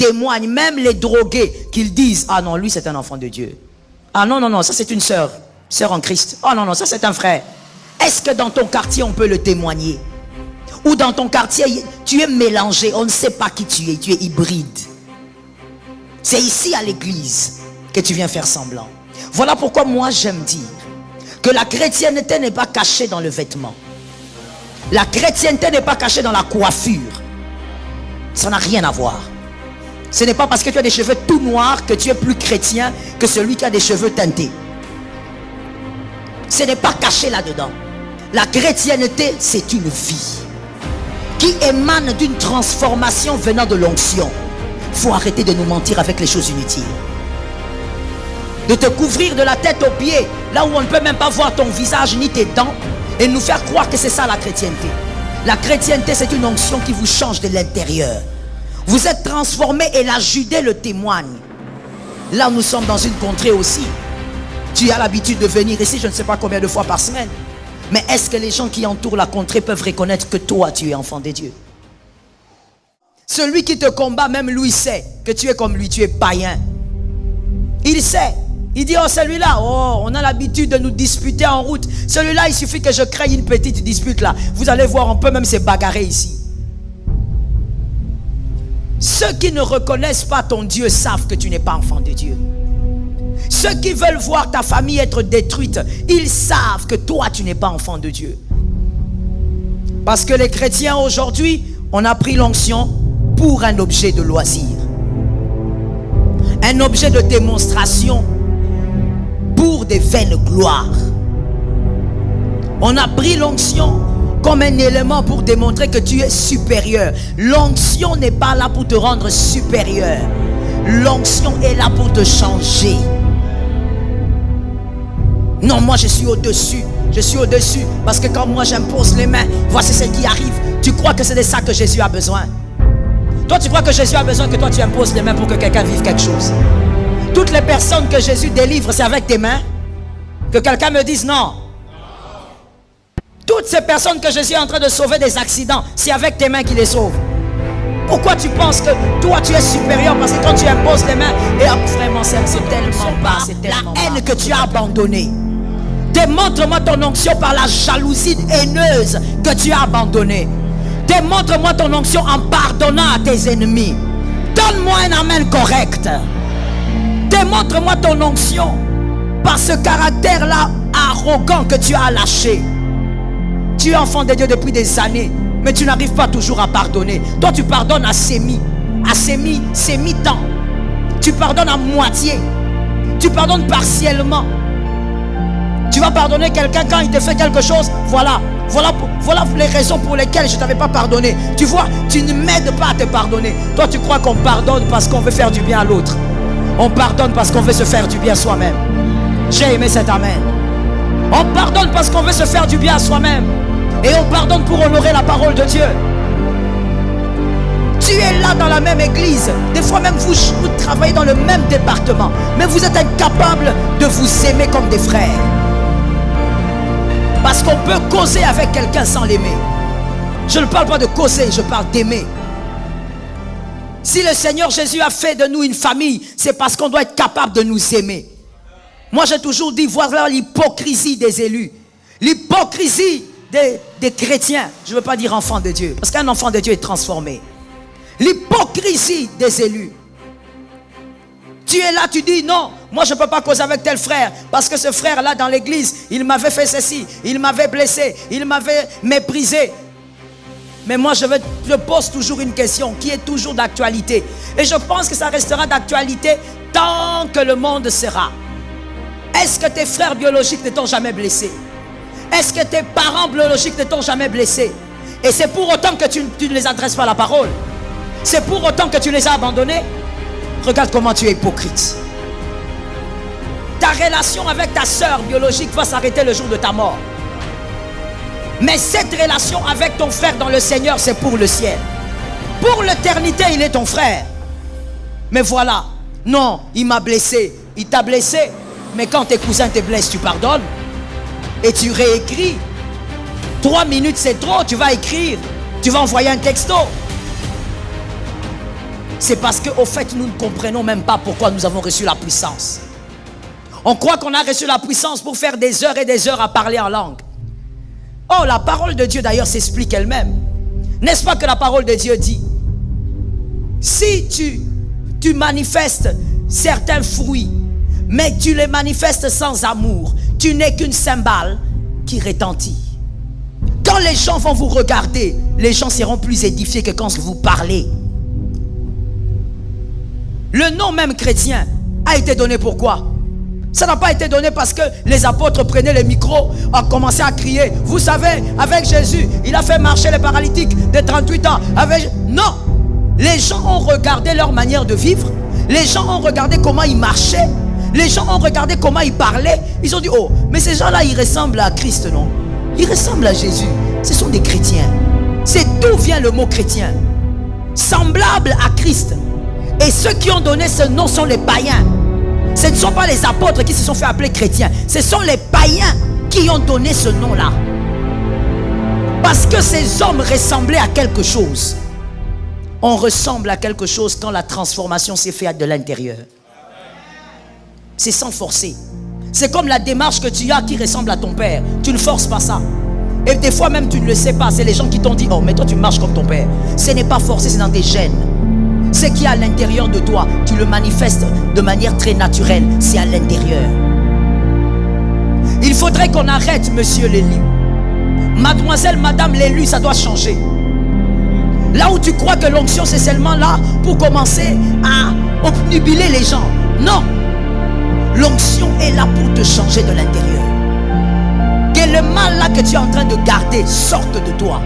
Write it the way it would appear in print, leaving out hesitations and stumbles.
témoignent, même les drogués, qu'ils disent, ah non, lui c'est un enfant de Dieu. Ah non, non, non, ça c'est une sœur en Christ. Oh non, non, ça c'est un frère. Est-ce que dans ton quartier on peut le témoigner? Ou dans ton quartier tu es mélangé, on ne sait pas qui tu es hybride. C'est ici à l'église que tu viens faire semblant. Voilà pourquoi moi j'aime dire que la chrétienté n'est pas cachée dans le vêtement. La chrétienté n'est pas cachée dans la coiffure. Ça n'a rien à voir. Ce n'est pas parce que tu as des cheveux tout noirs que tu es plus chrétien que celui qui a des cheveux teintés. Ce n'est pas caché là-dedans. La chrétienté, c'est une vie qui émane d'une transformation venant de l'onction. Il faut arrêter de nous mentir avec les choses inutiles. De te couvrir de la tête aux pieds, là où on ne peut même pas voir ton visage ni tes dents, et nous faire croire que c'est ça la chrétienté. La chrétienté, c'est une onction qui vous change de l'intérieur. Vous êtes transformés et la Judée le témoigne. Là, nous sommes dans une contrée aussi. Tu as l'habitude de venir ici, je ne sais pas combien de fois par semaine. Mais est-ce que les gens qui entourent la contrée peuvent reconnaître que toi, tu es enfant de Dieu? Celui qui te combat, même lui sait que tu es comme lui, tu es païen. Il sait. Il dit, oh celui-là, oh, on a l'habitude de nous disputer en route. Celui-là, il suffit que je crée une petite dispute là. Vous allez voir, on peut même se bagarrer ici. Ceux qui ne reconnaissent pas ton Dieu savent que tu n'es pas enfant de Dieu. Ceux qui veulent voir ta famille être détruite, ils savent que toi, tu n'es pas enfant de Dieu. Parce que les chrétiens aujourd'hui, on a pris l'onction pour un objet de loisir. Un objet de démonstration pour des vaines gloires. On a pris l'onction comme un élément pour démontrer que tu es supérieur. L'onction n'est pas là pour te rendre supérieur. L'onction est là pour te changer. Non, moi je suis au-dessus. Je suis au-dessus. Parce que quand moi j'impose les mains, voici ce qui arrive. Tu crois que c'est de ça que Jésus a besoin? Toi tu crois que Jésus a besoin que toi tu imposes les mains pour que quelqu'un vive quelque chose? Toutes les personnes que Jésus délivre, c'est avec tes mains? Que quelqu'un me dise non. Toutes ces personnes que Jésus est en train de sauver des accidents, c'est avec tes mains qu'il les sauve. Pourquoi tu penses que toi tu es supérieur? Parce que quand tu imposes les mains, et vraiment c'est tellement bas, c'est tellement la haine que tu as abandonnée. Démontre-moi ton onction par la jalousie haineuse que tu as abandonnée. Démontre-moi ton onction en pardonnant à tes ennemis. Donne-moi un amen correct. Démontre-moi ton onction par ce caractère-là arrogant que tu as lâché. Tu es enfant de Dieu depuis des années, mais tu n'arrives pas toujours à pardonner. Toi tu pardonnes à semi-temps. Tu pardonnes à moitié. Tu pardonnes partiellement. Tu vas pardonner quelqu'un quand il te fait quelque chose. Voilà les raisons pour lesquelles je ne t'avais pas pardonné. Tu vois, tu ne m'aides pas à te pardonner. Toi tu crois qu'on pardonne parce qu'on veut faire du bien à l'autre. On pardonne parce qu'on veut se faire du bien soi-même. J'ai aimé cet amen. On pardonne parce qu'on veut se faire du bien à soi-même. Et on pardonne pour honorer la parole de Dieu. Tu es là dans la même église. Des fois même vous travaillez dans le même département. Mais vous êtes incapables de vous aimer comme des frères. Parce qu'on peut causer avec quelqu'un sans l'aimer. Je ne parle pas de causer, je parle d'aimer. Si le Seigneur Jésus a fait de nous une famille, c'est parce qu'on doit être capable de nous aimer. Moi j'ai toujours dit, voilà l'hypocrisie des élus. L'hypocrisie des chrétiens. Je ne veux pas dire enfant de Dieu, parce qu'un enfant de Dieu est transformé. L'hypocrisie des élus. Tu es là, tu dis non, moi je ne peux pas causer avec tel frère, parce que ce frère là dans l'église, il m'avait fait ceci, il m'avait blessé, il m'avait méprisé. Mais moi je pose toujours une question qui est toujours d'actualité. Et je pense que ça restera d'actualité tant que le monde sera. Est-ce que tes frères biologiques ne t'ont jamais blessé? Est-ce que tes parents biologiques ne t'ont jamais blessé? Et c'est pour autant que tu ne les adresses pas la parole? C'est pour autant que tu les as abandonnés? Regarde comment tu es hypocrite. Ta relation avec ta soeur biologique va s'arrêter le jour de ta mort. Mais cette relation avec ton frère dans le Seigneur, c'est pour le ciel. Pour l'éternité, il est ton frère. Mais voilà, non, il m'a blessé. Il t'a blessé. Mais quand tes cousins te blessent, tu pardonnes. Et tu réécris. 3 minutes c'est trop, tu vas écrire. Tu vas envoyer un texto. C'est parce qu'au fait, nous ne comprenons même pas pourquoi nous avons reçu la puissance. On croit qu'on a reçu la puissance pour faire des heures et des heures à parler en langue. Oh, la parole de Dieu d'ailleurs s'explique elle-même. N'est-ce pas que la parole de Dieu dit, si tu manifestes certains fruits, mais tu les manifestes sans amour, tu n'es qu'une cymbale qui retentit. Quand les gens vont vous regarder, les gens seront plus édifiés que quand vous parlez. Le nom même chrétien a été donné pourquoi? Ça n'a pas été donné parce que les apôtres prenaient les micros, ont commencé à crier. Vous savez, avec Jésus, il a fait marcher les paralytiques de 38 ans. Non! Les gens ont regardé leur manière de vivre. Les gens ont regardé comment ils marchaient. Les gens ont regardé comment ils parlaient. Ils ont dit, oh, mais ces gens-là, ils ressemblent à Christ, non? Ils ressemblent à Jésus. Ce sont des chrétiens. C'est d'où vient le mot chrétien. Semblable à Christ. Et ceux qui ont donné ce nom sont les païens. Ce ne sont pas les apôtres qui se sont fait appeler chrétiens. Ce sont les païens qui ont donné ce nom-là. Parce que ces hommes ressemblaient à quelque chose. On ressemble à quelque chose quand la transformation s'est faite de l'intérieur. C'est sans forcer. C'est comme la démarche que tu as qui ressemble à ton père. Tu ne forces pas ça. Et des fois même tu ne le sais pas. C'est les gens qui t'ont dit, oh mais toi tu marches comme ton père. Ce n'est pas forcé, c'est dans tes gènes. Ce qui est à l'intérieur de toi, tu le manifestes de manière très naturelle. C'est à l'intérieur. Il faudrait qu'on arrête, monsieur l'élu. Mademoiselle, madame l'élu, ça doit changer. Là où tu crois que l'onction c'est seulement là pour commencer à obnubiler les gens. Non. L'onction est là pour te changer de l'intérieur. Que le mal là que tu es en train de garder sorte de toi.